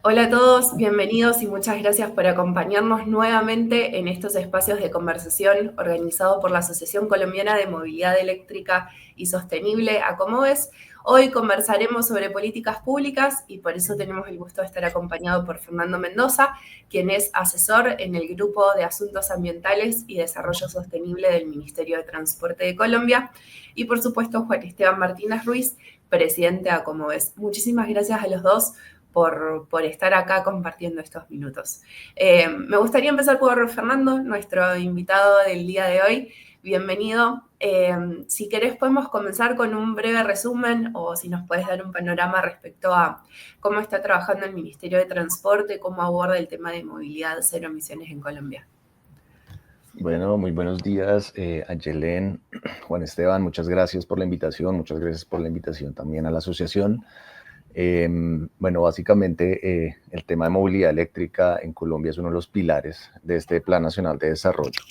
Hola a todos, bienvenidos y muchas gracias por acompañarnos nuevamente en estos espacios de conversación organizados por la Asociación Colombiana de Movilidad Eléctrica y Sostenible, ACOMOVES. Hoy conversaremos sobre políticas públicas y por eso tenemos el gusto de estar acompañado por Fernando Mendoza, quien es asesor en el Grupo de Asuntos Ambientales y Desarrollo Sostenible del Ministerio de Transporte de Colombia, y por supuesto Juan Esteban Martínez Ruiz, presidente de ACOMOVES. Muchísimas gracias a los dos por estar acá compartiendo estos minutos. Me gustaría empezar por Fernando, nuestro invitado del día de hoy. Bienvenido. Si querés podemos comenzar con un breve resumen o si nos puedes dar un panorama respecto a cómo está trabajando el Ministerio de Transporte, cómo aborda el tema de movilidad cero emisiones en Colombia. Bueno, muy buenos días, Ayelen, Juan Esteban, muchas gracias por la invitación, muchas gracias por la invitación también a la asociación. Bueno, básicamente el tema de movilidad eléctrica en Colombia es uno de los pilares de este Plan Nacional de Desarrollo.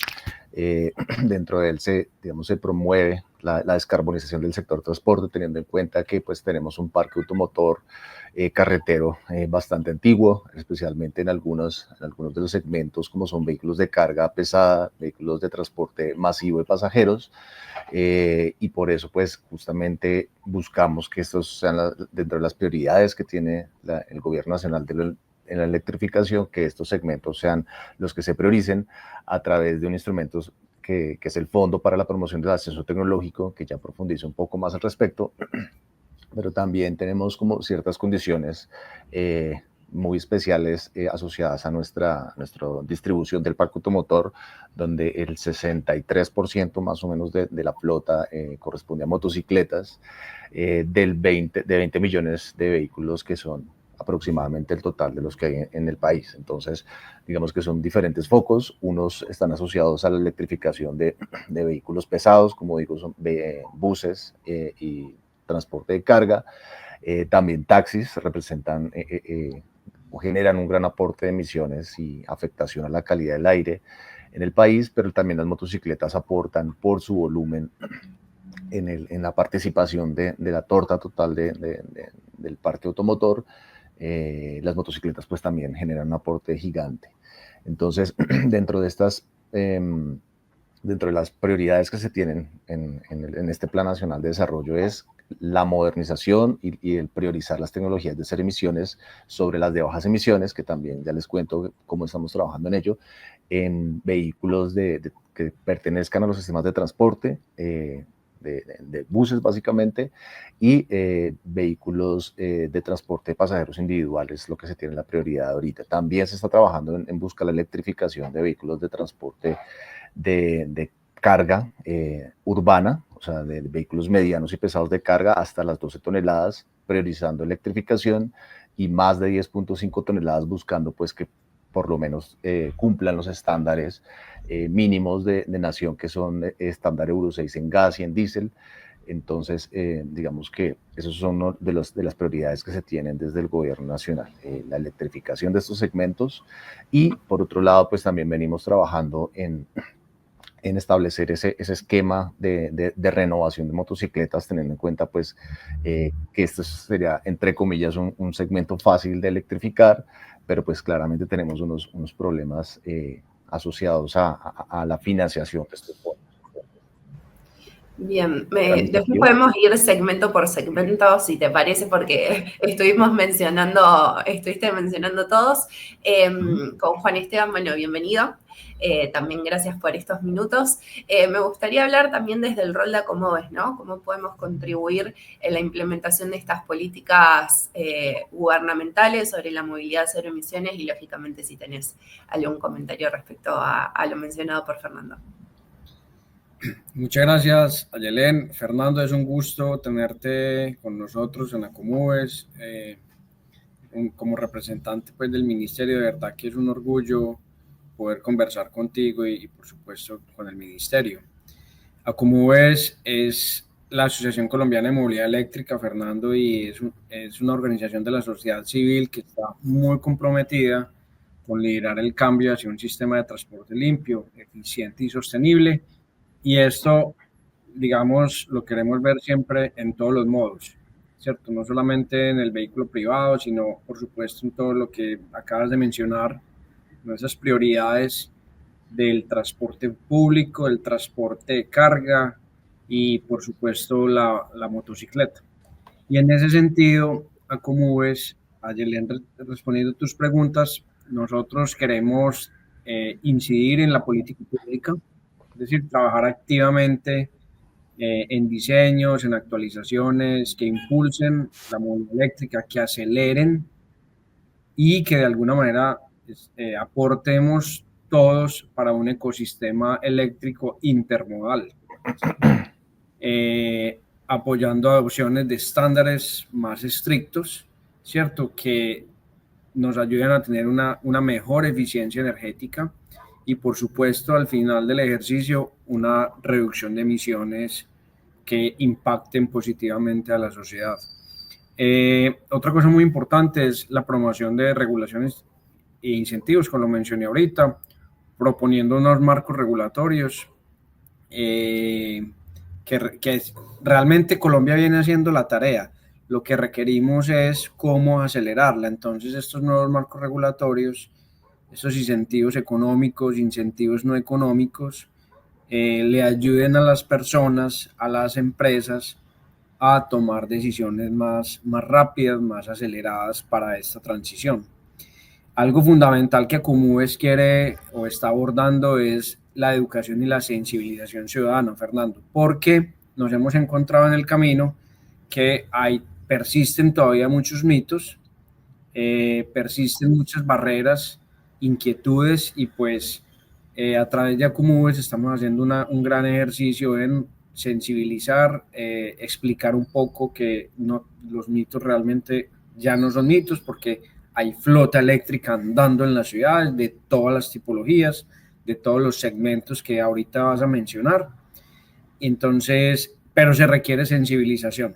Dentro de él se promueve la descarbonización del sector transporte, teniendo en cuenta que pues tenemos un parque automotor carretero bastante antiguo, especialmente en algunos de los segmentos como son vehículos de carga pesada, vehículos de transporte masivo de pasajeros, y por eso pues justamente buscamos que estos sean dentro de las prioridades que tiene el gobierno nacional en la electrificación, que estos segmentos sean los que se prioricen a través de un instrumento que es el Fondo para la Promoción del Ascenso Tecnológico, que ya profundiza un poco más al respecto, pero también tenemos como ciertas condiciones muy especiales asociadas a nuestra distribución del parque automotor, donde el 63% más o menos de la flota corresponde a motocicletas, de 20 millones de vehículos que son aproximadamente el total de los que hay en el país. Entonces, digamos que son diferentes focos. Unos están asociados a la electrificación de vehículos pesados, como digo, son buses y transporte de carga. También taxis representan o generan un gran aporte de emisiones y afectación a la calidad del aire en el país, pero también las motocicletas aportan por su volumen en la participación de la torta total del parque automotor. Las motocicletas pues también generan un aporte gigante. Entonces, dentro de estas dentro de las prioridades que se tienen en este Plan Nacional de Desarrollo es la modernización y el priorizar las tecnologías de cero emisiones sobre las de bajas emisiones, que también ya les cuento cómo estamos trabajando en ello, en vehículos que pertenezcan a los sistemas de transporte, de buses básicamente, y vehículos de transporte de pasajeros individuales, lo que se tiene la prioridad ahorita. También se está trabajando en busca de la electrificación de vehículos de transporte de carga urbana, o sea, de vehículos medianos y pesados de carga hasta las 12 toneladas, priorizando electrificación, y más de 10.5 toneladas buscando pues que por lo menos cumplan los estándares mínimos de nación, que son estándar Euro 6 en gas y en diésel. Entonces, digamos que esos son de las prioridades que se tienen desde el gobierno nacional, la electrificación de estos segmentos. Y por otro lado, pues también venimos trabajando en establecer ese esquema de renovación de motocicletas, teniendo en cuenta pues que esto sería, entre comillas, un segmento fácil de electrificar, pero pues claramente tenemos unos problemas asociados a la financiación de estos fondos. Bien, después Organizativo. podemos ir segmento por segmento, si te parece, porque estuviste mencionando todos. Con Juan Esteban, bueno, bienvenido. También gracias por estos minutos. Me gustaría hablar también desde el rol de Acomoves, ¿no? Cómo podemos contribuir en la implementación de estas políticas gubernamentales sobre la movilidad cero emisiones y, lógicamente, si tenés algún comentario respecto a lo mencionado por Fernando. Muchas gracias, Ayelen. Fernando, es un gusto tenerte con nosotros en Acomoves. Como representante pues, del Ministerio, de verdad que es un orgullo poder conversar contigo y por supuesto con el Ministerio. Acomoves es la Asociación Colombiana de Movilidad Eléctrica, Fernando, y es una organización de la sociedad civil que está muy comprometida con liderar el cambio hacia un sistema de transporte limpio, eficiente y sostenible. Y esto, digamos, lo queremos ver siempre en todos los modos. ¿cierto? No solamente en el vehículo privado, sino por supuesto en todo lo que acabas de mencionar, nuestras prioridades del transporte público, del transporte de carga y por supuesto la motocicleta. Y en ese sentido, a cómo ves, Ayelen, respondiendo a tus preguntas, nosotros queremos incidir en la política pública, es decir, trabajar activamente en diseños, en actualizaciones que impulsen la movilidad eléctrica, que aceleren y que de alguna manera aportemos todos para un ecosistema eléctrico intermodal, apoyando adopciones de estándares más estrictos, ¿cierto? Que nos ayuden a tener una mejor eficiencia energética y, por supuesto, al final del ejercicio, una reducción de emisiones que impacten positivamente a la sociedad. Otra cosa muy importante es la promoción de regulaciones e incentivos, como lo mencioné ahorita, proponiendo unos marcos regulatorios que realmente Colombia viene haciendo la tarea. Lo que requerimos es cómo acelerarla. Entonces, estos nuevos marcos regulatorios, estos incentivos económicos, incentivos no económicos, le ayuden a las personas, a las empresas, a tomar decisiones más rápidas, más aceleradas para esta transición. Algo fundamental que Acumubes quiere o está abordando es la educación y la sensibilización ciudadana, Fernando, porque nos hemos encontrado en el camino que persisten todavía muchos mitos, persisten muchas barreras, inquietudes y pues a través de Acumubes estamos haciendo un gran ejercicio en sensibilizar, explicar un poco que los mitos realmente ya no son mitos porque hay flota eléctrica andando en las ciudades de todas las tipologías, de todos los segmentos que ahorita vas a mencionar. Entonces, pero se requiere sensibilización.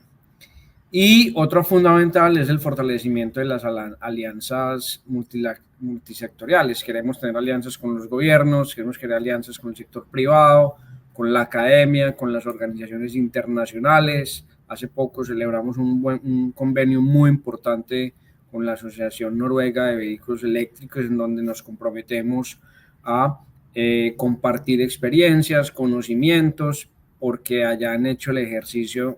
Y otro fundamental es el fortalecimiento de las alianzas multisectoriales. Queremos tener alianzas con los gobiernos, queremos crear alianzas con el sector privado, con la academia, con las organizaciones internacionales. Hace poco celebramos un convenio muy importante con la Asociación Noruega de Vehículos Eléctricos, en donde nos comprometemos a compartir experiencias, conocimientos, porque allá han hecho el ejercicio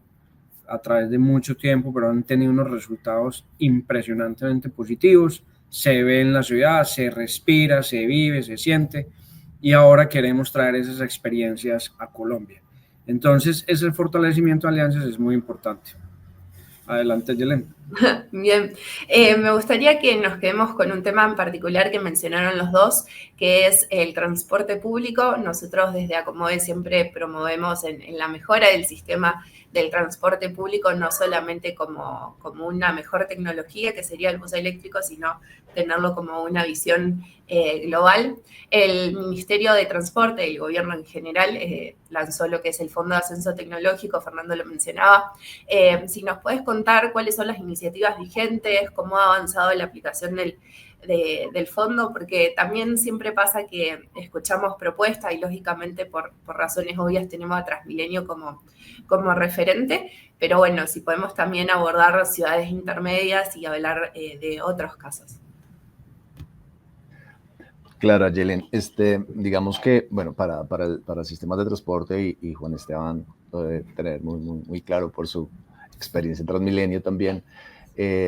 a través de mucho tiempo, pero han tenido unos resultados impresionantemente positivos. Se ve en la ciudad, se respira, se vive, se siente, y ahora queremos traer esas experiencias a Colombia. Entonces, ese fortalecimiento de alianzas es muy importante. Adelante, Yelén. Bien, me gustaría que nos quedemos con un tema en particular que mencionaron los dos, que es el transporte público. Nosotros desde Acomode siempre promovemos en la mejora del sistema del transporte público, no solamente como una mejor tecnología, que sería el bus eléctrico, sino tenerlo como una visión global. El Ministerio de Transporte, el gobierno en general, lanzó lo que es el Fondo de Ascenso Tecnológico, Fernando lo mencionaba. Si nos puedes contar cuáles son las iniciativas vigentes, cómo ha avanzado la aplicación del fondo, porque también siempre pasa que escuchamos propuestas y lógicamente por razones obvias tenemos a Transmilenio como referente, pero bueno, si podemos también abordar ciudades intermedias y hablar de otros casos. Claro, Yelen, digamos que, bueno, para sistemas de transporte y Juan Esteban lo debe tener muy claro por su experiencia en Transmilenio también.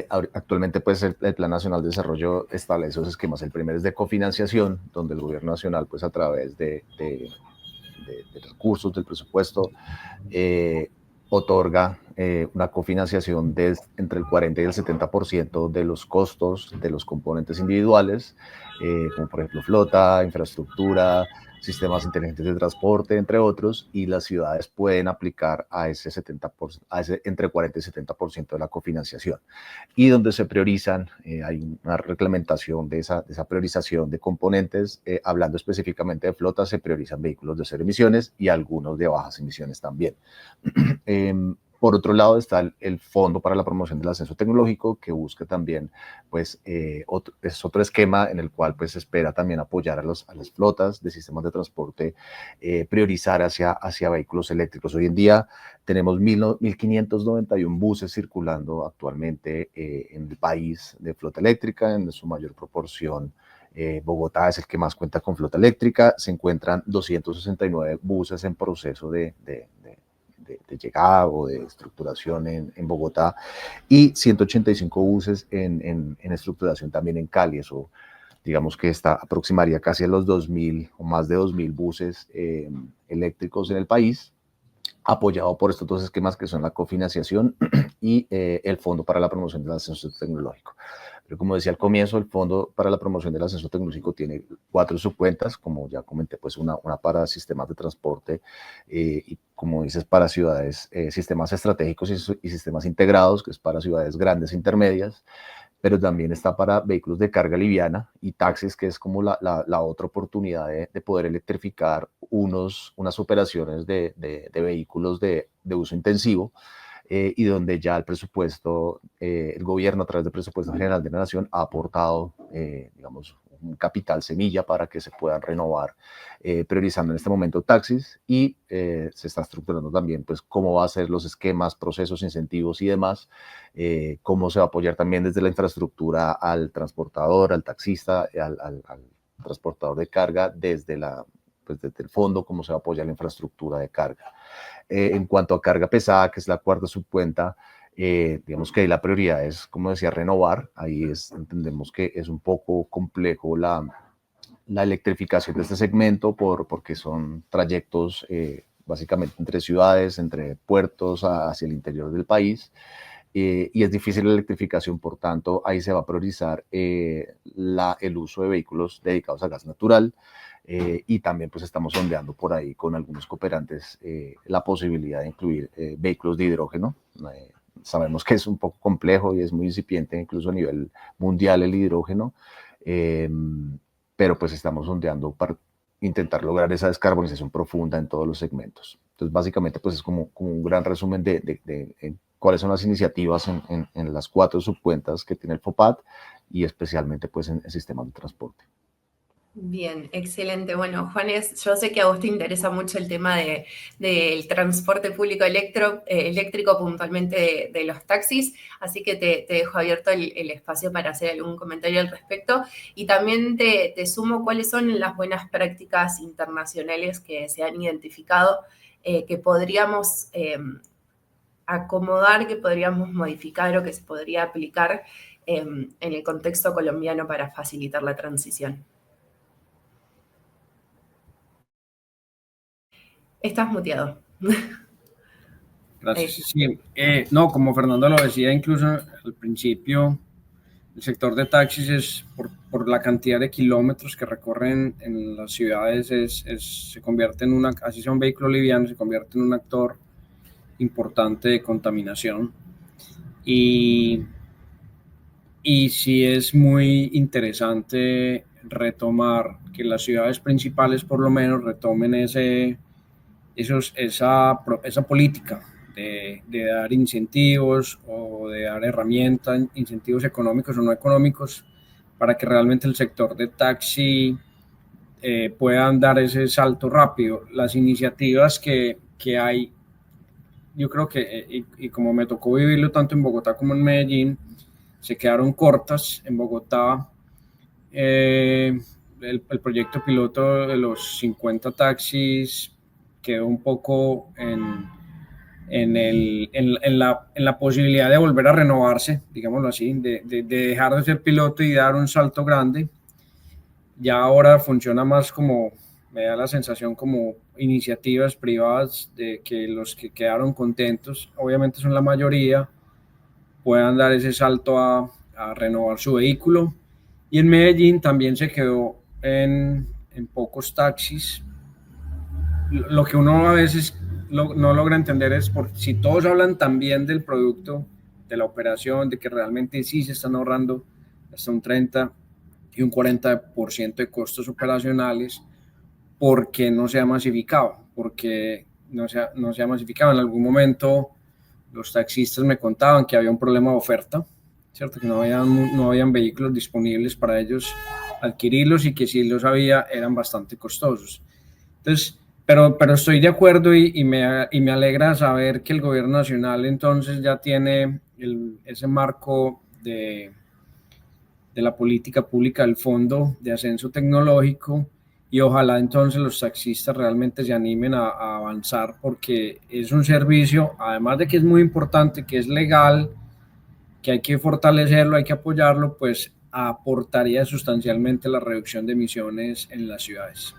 Actualmente, pues, el Plan Nacional de Desarrollo establece esos esquemas. El primero es de cofinanciación, donde el gobierno nacional, pues, a través de recursos del presupuesto, otorga una cofinanciación de entre el 40 y el 70% de los costos de los componentes individuales, como por ejemplo flota, infraestructura, sistemas inteligentes de transporte, entre otros, y las ciudades pueden aplicar a ese 70%, entre 40 y 70% de la cofinanciación. Y donde se priorizan, hay una reglamentación de esa priorización de componentes, hablando específicamente de flotas, se priorizan vehículos de cero emisiones y algunos de bajas emisiones también. Por otro lado está el Fondo para la Promoción del Ascenso Tecnológico, que busca también, pues, es otro esquema en el cual pues espera también apoyar a las flotas de sistemas de transporte, priorizar hacia vehículos eléctricos. Hoy en día tenemos 1.591 buses circulando actualmente en el país de flota eléctrica, en su mayor proporción. Bogotá es el que más cuenta con flota eléctrica. Se encuentran 269 buses en proceso de llegada o de estructuración en Bogotá y 185 buses en estructuración también en Cali. Eso, digamos que aproximaría casi a los 2.000 o más de 2.000 buses eléctricos en el país, apoyado por estos dos esquemas que son la cofinanciación y el Fondo para la Promoción del Ascenso Tecnológico. Pero como decía al comienzo, el Fondo para la Promoción del Ascenso Tecnológico tiene 4 subcuentas, como ya comenté, pues una para sistemas de transporte y como dices, para ciudades, sistemas estratégicos y sistemas integrados, que es para ciudades grandes e intermedias, pero también está para vehículos de carga liviana y taxis, que es como la otra oportunidad de poder electrificar unas operaciones de vehículos de uso intensivo, y donde ya el presupuesto, el gobierno a través del presupuesto general de la nación ha aportado, digamos, un capital semilla para que se puedan renovar, priorizando en este momento taxis y se está estructurando también pues cómo va a ser los esquemas, procesos, incentivos y demás, cómo se va a apoyar también desde la infraestructura al transportador, al taxista, al transportador de carga, desde el fondo, cómo se va a apoyar la infraestructura de carga. En cuanto a carga pesada, que es la cuarta subcuenta, digamos que ahí la prioridad es, como decía, renovar. Entendemos que es un poco complejo la electrificación de este segmento porque son trayectos básicamente entre ciudades, entre puertos hacia el interior del país. Y es difícil la electrificación, por tanto, ahí se va a priorizar el uso de vehículos dedicados a gas natural. Y también pues estamos sondeando por ahí con algunos cooperantes la posibilidad de incluir vehículos de hidrógeno. Sabemos que es un poco complejo y es muy incipiente incluso a nivel mundial el hidrógeno, pero pues estamos sondeando para intentar lograr esa descarbonización profunda en todos los segmentos. Entonces básicamente pues es como un gran resumen de cuáles son las iniciativas en las 4 subcuentas que tiene el FOPAT y especialmente pues en sistemas de transporte. Bien, excelente. Bueno, Juanes, yo sé que a vos te interesa mucho el tema del transporte público eléctrico, puntualmente de los taxis, así que te dejo abierto el espacio para hacer algún comentario al respecto. Y también te sumo cuáles son las buenas prácticas internacionales que se han identificado, que podríamos acomodar, que podríamos modificar o que se podría aplicar en el contexto colombiano para facilitar la transición. Estás muteado. Gracias. Sí, no, como Fernando lo decía, incluso al principio, el sector de taxis es por la cantidad de kilómetros que recorren en las ciudades, se convierte en así sea un vehículo liviano, se convierte en un actor importante de contaminación. Y sí es muy interesante retomar que las ciudades principales por lo menos retomen esa política de dar incentivos o de dar herramientas, incentivos económicos o no económicos, para que realmente el sector de taxi puedan dar ese salto rápido. Las iniciativas que hay, yo creo que, y como me tocó vivirlo tanto en Bogotá como en Medellín, se quedaron cortas. En Bogotá, el proyecto piloto de los 50 taxis quedó un poco en la posibilidad de volver a renovarse, digámoslo así, de dejar de ser piloto y dar un salto grande. Ya ahora funciona más como, me da la sensación, como iniciativas privadas de que los que quedaron contentos, obviamente son la mayoría, puedan dar ese salto a renovar su vehículo. Y en Medellín también se quedó en pocos taxis. Lo que uno a veces no logra entender es si todos hablan tan bien del producto, de la operación, de que realmente sí se están ahorrando hasta un 30 y un 40% de costos operacionales, ¿por qué no se ha masificado? Porque no se ha masificado. En algún momento los taxistas me contaban que había un problema de oferta, ¿cierto? Que no habían vehículos disponibles para ellos adquirirlos, y que si los había eran bastante costosos. Entonces, pero estoy de acuerdo, y me alegra saber que el gobierno nacional entonces ya tiene ese marco de la política pública del Fondo de Ascenso Tecnológico, y ojalá entonces los taxistas realmente se animen a avanzar, porque es un servicio, además de que es muy importante, que es legal, que hay que fortalecerlo, hay que apoyarlo, pues aportaría sustancialmente la reducción de emisiones en las ciudades.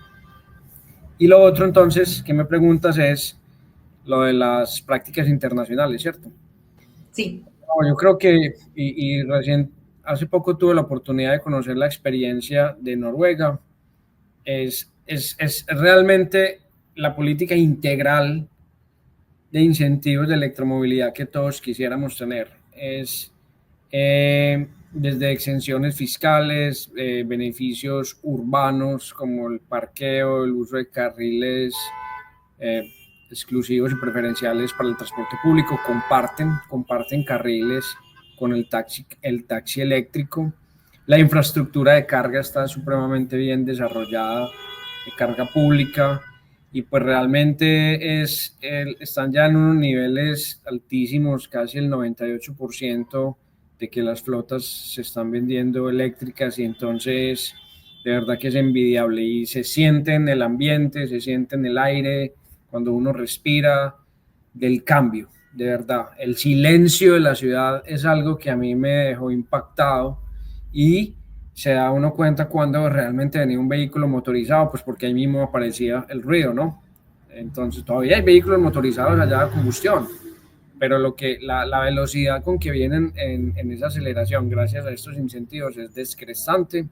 Y lo otro entonces que me preguntas es lo de las prácticas internacionales, ¿cierto? Sí. No, yo creo que, y recién, hace poco tuve la oportunidad de conocer la experiencia de Noruega. Es realmente la política integral de incentivos de electromovilidad que todos quisiéramos tener. Es desde exenciones fiscales, beneficios urbanos como el parqueo, el uso de carriles exclusivos y preferenciales para el transporte público, comparten carriles con el taxi eléctrico. La infraestructura de carga está supremamente bien desarrollada, de carga pública, y pues realmente están ya en unos niveles altísimos, casi el 98% de que las flotas se están vendiendo eléctricas, y entonces de verdad que es envidiable, y se siente en el ambiente, se siente en el aire, cuando uno respira, del cambio, de verdad. El silencio de la ciudad es algo que a mí me dejó impactado, y se da uno cuenta cuando realmente venía un vehículo motorizado, pues porque ahí mismo aparecía el ruido, ¿no? Entonces todavía hay vehículos motorizados allá de combustión, pero la velocidad con que vienen en esa aceleración gracias a estos incentivos es descrestante.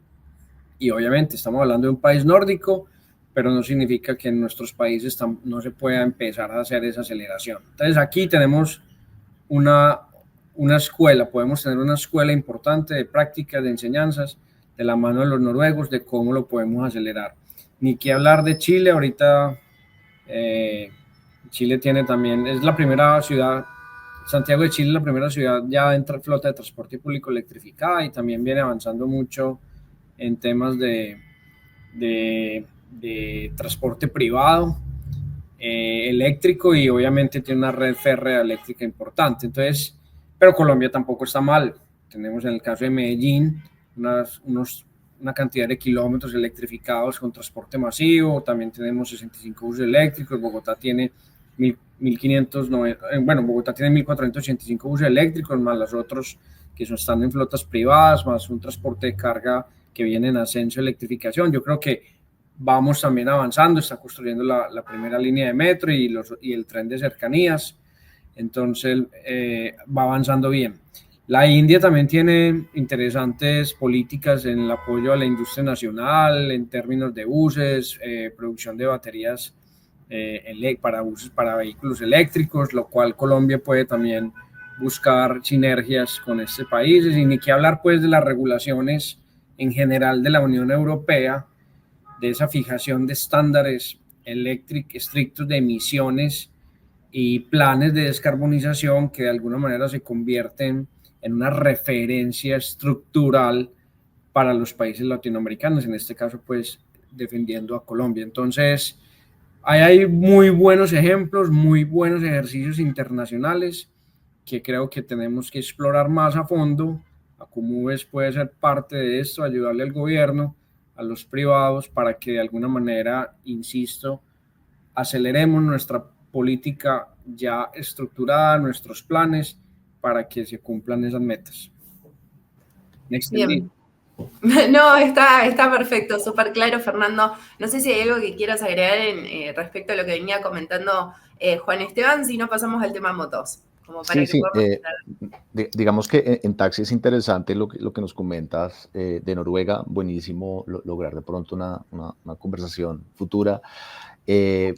Y obviamente estamos hablando de un país nórdico, pero no significa que en nuestros países no se pueda empezar a hacer esa aceleración. Entonces aquí tenemos una escuela, podemos tener una escuela importante de prácticas, de enseñanzas, de la mano de los noruegos, de cómo lo podemos acelerar. Ni que hablar de Chile, ahorita Chile tiene también, es la primera ciudad, Santiago de Chile es la primera ciudad ya en flota de transporte público electrificada, y también viene avanzando mucho en temas de transporte privado eléctrico, y obviamente tiene una red férrea eléctrica importante. Entonces, pero Colombia tampoco está mal. Tenemos en el caso de Medellín una cantidad de kilómetros electrificados con transporte masivo, también tenemos 65 buses eléctricos, Bogotá tiene 1590, bueno, Bogotá tiene 1485 buses eléctricos, más los otros que están en flotas privadas, más un transporte de carga que viene en ascenso de electrificación. Yo creo que vamos también avanzando, está construyendo la primera línea de metro y el tren de cercanías, entonces va avanzando bien. La India también tiene interesantes políticas en el apoyo a la industria nacional, en términos de buses, producción de baterías para vehículos eléctricos, lo cual Colombia puede también buscar sinergias con este país, y ni que hablar pues de las regulaciones en general de la Unión Europea, de esa fijación de estándares estrictos de emisiones y planes de descarbonización que de alguna manera se convierten en una referencia estructural para los países latinoamericanos, en este caso pues defendiendo a Colombia. Entonces hay muy buenos ejemplos, muy buenos ejercicios internacionales que creo que tenemos que explorar más a fondo. Acumubes puede ser parte de esto, ayudarle al gobierno, a los privados, para que de alguna manera, insisto, aceleremos nuestra política ya estructurada, nuestros planes, para que se cumplan esas metas. Bien. No, está perfecto, súper claro, Fernando. No sé si hay algo que quieras agregar respecto a lo que venía comentando Juan Esteban, si no pasamos al tema motos. Como para Sí, que digamos que en taxi es interesante lo que nos comentas de Noruega, buenísimo lograr de pronto una conversación futura.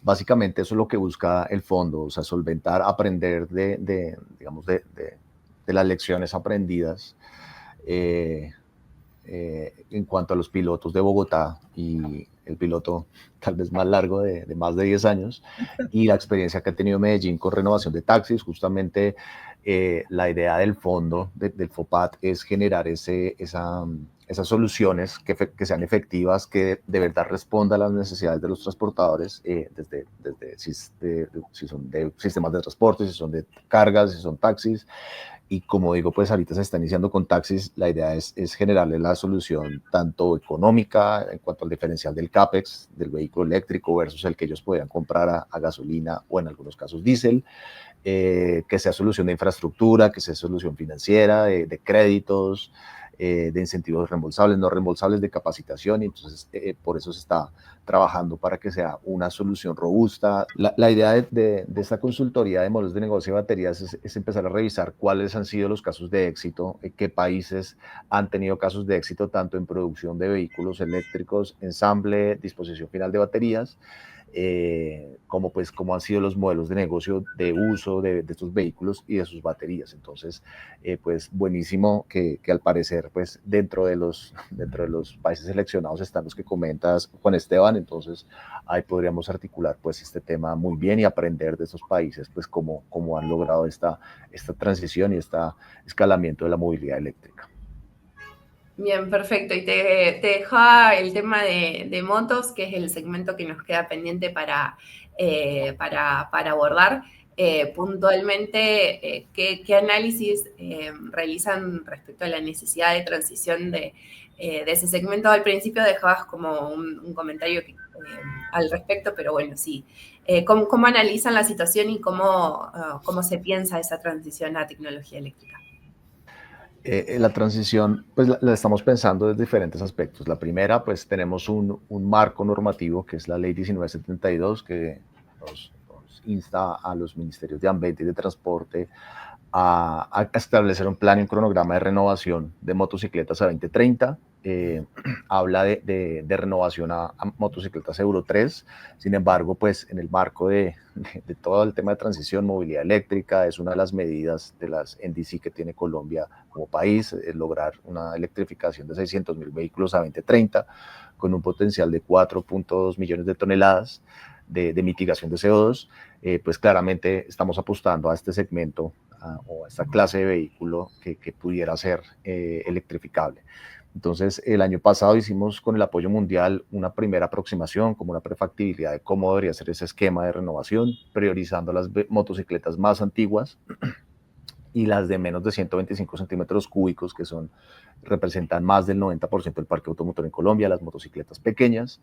Básicamente eso es lo que busca el fondo, o sea, solventar, aprender digamos, de las lecciones aprendidas en cuanto a los pilotos de Bogotá y el piloto tal vez más largo de más de 10 años, y la experiencia que ha tenido Medellín con renovación de taxis. Justamente la idea del fondo del FOPAT es generar esas soluciones que sean efectivas, que de verdad respondan a las necesidades de los transportadores, desde si son de sistemas de transporte, si son de cargas, si son taxis. Y como digo, pues ahorita se está iniciando con taxis. La idea es generarle la solución tanto económica en cuanto al diferencial del CAPEX del vehículo eléctrico versus el que ellos podían comprar a gasolina o en algunos casos diésel, que sea solución de infraestructura, que sea solución financiera, de créditos, de incentivos reembolsables, no reembolsables, de capacitación. Y entonces por eso se está trabajando para que sea una solución robusta. La idea de esta consultoría de modelos de negocio de baterías es empezar a revisar cuáles han sido los casos de éxito, qué países han tenido casos de éxito tanto en producción de vehículos eléctricos, ensamble, disposición final de baterías, como han sido los modelos de negocio de uso de estos vehículos y de sus baterías. Entonces, pues buenísimo que al parecer, pues dentro de los países seleccionados están los que comentas, Juan Esteban. Entonces, ahí podríamos articular pues este tema muy bien y aprender de esos países, pues cómo han logrado esta transición y este escalamiento de la movilidad eléctrica. Bien, perfecto. Y te dejaba el tema de motos, que es el segmento que nos queda pendiente para abordar. Puntualmente, ¿qué análisis realizan respecto a la necesidad de transición de ese segmento? Al principio dejabas como un comentario al respecto, pero bueno, sí. ¿Cómo analizan la situación y cómo se piensa esa transición a tecnología eléctrica? La transición, pues la estamos pensando desde diferentes aspectos. La primera, pues tenemos un marco normativo que es la Ley 1972, que nos insta a los ministerios de Ambiente y de Transporte a establecer un plan y un cronograma de renovación de motocicletas a 2030. Habla de renovación a motocicletas Euro 3. Sin embargo, pues en el marco de todo el tema de transición, movilidad eléctrica, es una de las medidas de las NDC que tiene Colombia como país, lograr una electrificación de 600.000 vehículos a 2030, con un potencial de 4.2 millones de toneladas de mitigación de CO2. Pues claramente estamos apostando a este segmento o a esta clase de vehículo que pudiera ser electrificable. Entonces, el año pasado hicimos con el apoyo mundial una primera aproximación, como una prefactibilidad de cómo debería ser ese esquema de renovación, priorizando las motocicletas más antiguas y las de menos de 125 centímetros cúbicos, que representan más del 90% del parque automotor en Colombia, las motocicletas pequeñas.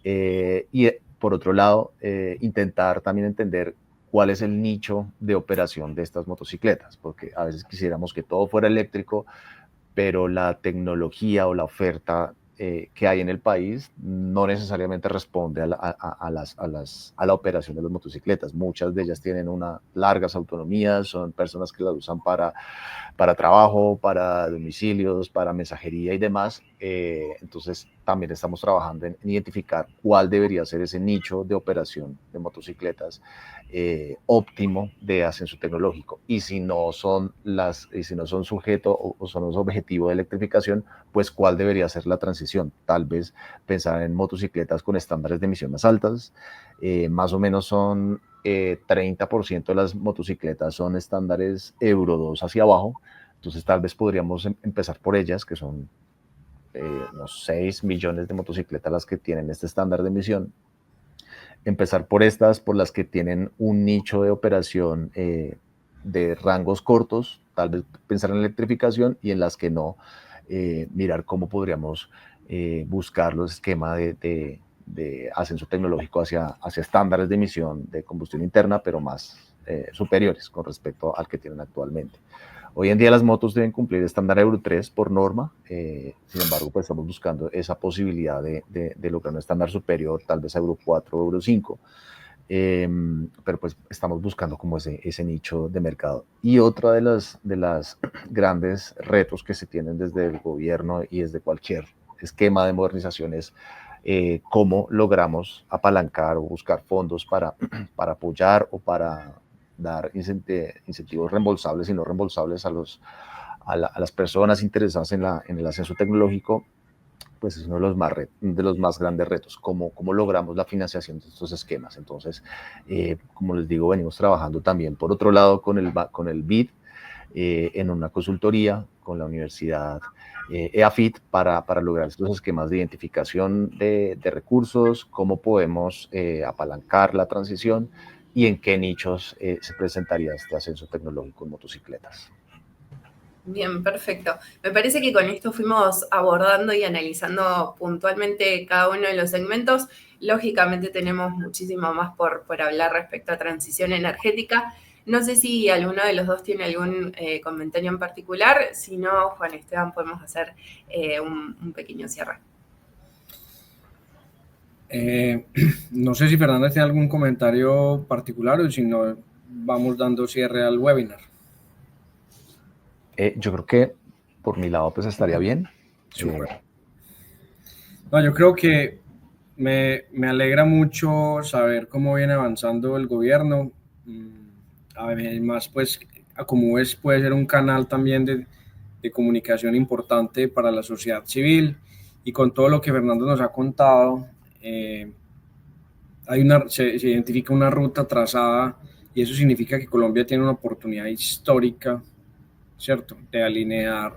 Y por otro lado, intentar también entender cuál es el nicho de operación de estas motocicletas, porque a veces quisiéramos que todo fuera eléctrico, pero la tecnología o la oferta que hay en el país no necesariamente responde a la operación de las motocicletas. Muchas de ellas tienen largas autonomías, son personas que las usan para trabajo, para domicilios, para mensajería y demás. Entonces también estamos trabajando en identificar cuál debería ser ese nicho de operación de motocicletas óptimo de ascenso tecnológico. Y si no son sujeto o son los objetivos de electrificación, pues cuál debería ser la transición. Tal vez pensar en motocicletas con estándares de emisión más altas. Más o menos son 30% de las motocicletas son estándares Euro 2 hacia abajo. Entonces tal vez podríamos empezar por ellas, que son unos 6 millones de motocicletas las que tienen este estándar de emisión. Empezar por estas, por las que tienen un nicho de operación de rangos cortos, tal vez pensar en electrificación, y en las que no, mirar cómo podríamos buscar los esquemas de ascenso tecnológico hacia estándares de emisión de combustión interna, pero más superiores con respecto al que tienen actualmente. Hoy en día las motos deben cumplir el estándar Euro 3 por norma. Sin embargo, pues estamos buscando esa posibilidad de lograr un estándar superior, tal vez a Euro 4 o Euro 5. Pero pues estamos buscando como ese nicho de mercado. Y otra de las grandes retos que se tienen desde el gobierno y desde cualquier esquema de modernización es cómo logramos apalancar o buscar fondos para apoyar o para dar incentivos reembolsables y no reembolsables a a las personas interesadas en el ascenso tecnológico, pues es uno de los más grandes retos, cómo logramos la financiación de estos esquemas. Entonces, como les digo, venimos trabajando también, por otro lado, con el BID, en una consultoría con la Universidad EAFIT para lograr estos esquemas de identificación de recursos, cómo podemos apalancar la transición y en qué nichos se presentaría este ascenso tecnológico en motocicletas. Bien, perfecto. Me parece que con esto fuimos abordando y analizando puntualmente cada uno de los segmentos. Lógicamente tenemos muchísimo más por hablar respecto a transición energética. No sé si alguno de los dos tiene algún comentario en particular. Si no, Juan Esteban, podemos hacer un pequeño cierre. No sé si Fernanda tiene algún comentario particular o si no, vamos dando cierre al webinar. Yo creo que por mi lado pues estaría bien. Súper. No, yo creo que me alegra mucho saber cómo viene avanzando el gobierno. Además, pues, como ves, puede ser un canal también de comunicación importante para la sociedad civil. Y con todo lo que Fernando nos ha contado, se identifica una ruta trazada y eso significa que Colombia tiene una oportunidad histórica, ¿cierto?, de alinear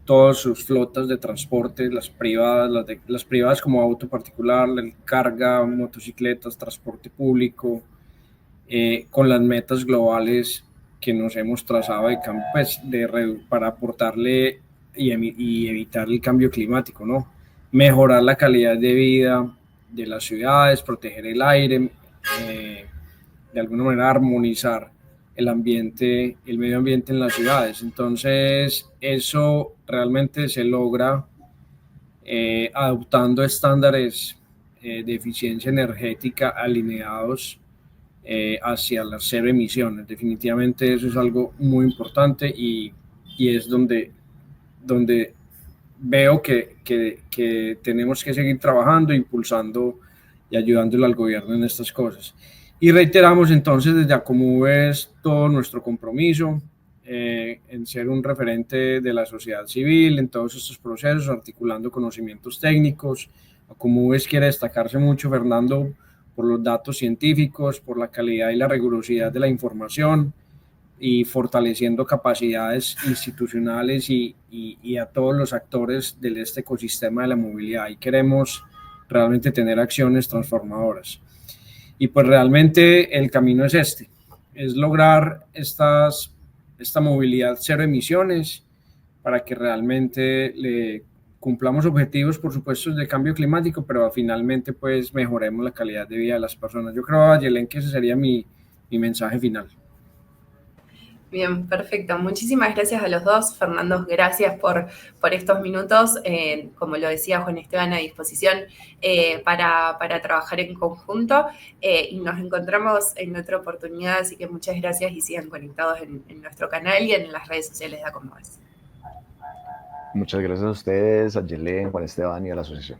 todas sus flotas de transporte, las privadas como auto particular, carga, motocicletas, transporte público, con las metas globales que nos hemos trazado pues, para aportarle y evitar el cambio climático, ¿no? Mejorar la calidad de vida de las ciudades, proteger el aire, de alguna manera armonizar el ambiente, el medio ambiente en las ciudades. Entonces, eso realmente se logra adoptando estándares de eficiencia energética alineados hacia las cero emisiones. Definitivamente eso es algo muy importante y es donde veo que tenemos que seguir trabajando, impulsando y ayudándole al gobierno en estas cosas. Y reiteramos entonces desde Acomoves todo nuestro compromiso en ser un referente de la sociedad civil en todos estos procesos, articulando conocimientos técnicos. Acomoves quiere destacarse mucho, Fernando, por los datos científicos, por la calidad y la rigurosidad de la información y fortaleciendo capacidades institucionales y a todos los actores de este ecosistema de la movilidad. Y queremos realmente tener acciones transformadoras. Y pues realmente el camino es es lograr esta movilidad cero emisiones para que realmente le cumplamos objetivos, por supuesto, de cambio climático, pero finalmente pues mejoremos la calidad de vida de las personas. Yo creo, Ayelen, que ese sería mi mensaje final. Bien, perfecto. Muchísimas gracias a los dos. Fernando, gracias por estos minutos. Como lo decía Juan Esteban, a disposición para trabajar en conjunto y nos encontramos en otra oportunidad, así que muchas gracias y sigan conectados en nuestro canal y en las redes sociales de Acomoves. Muchas gracias a ustedes, a Ayelen, Juan Esteban y a la asociación.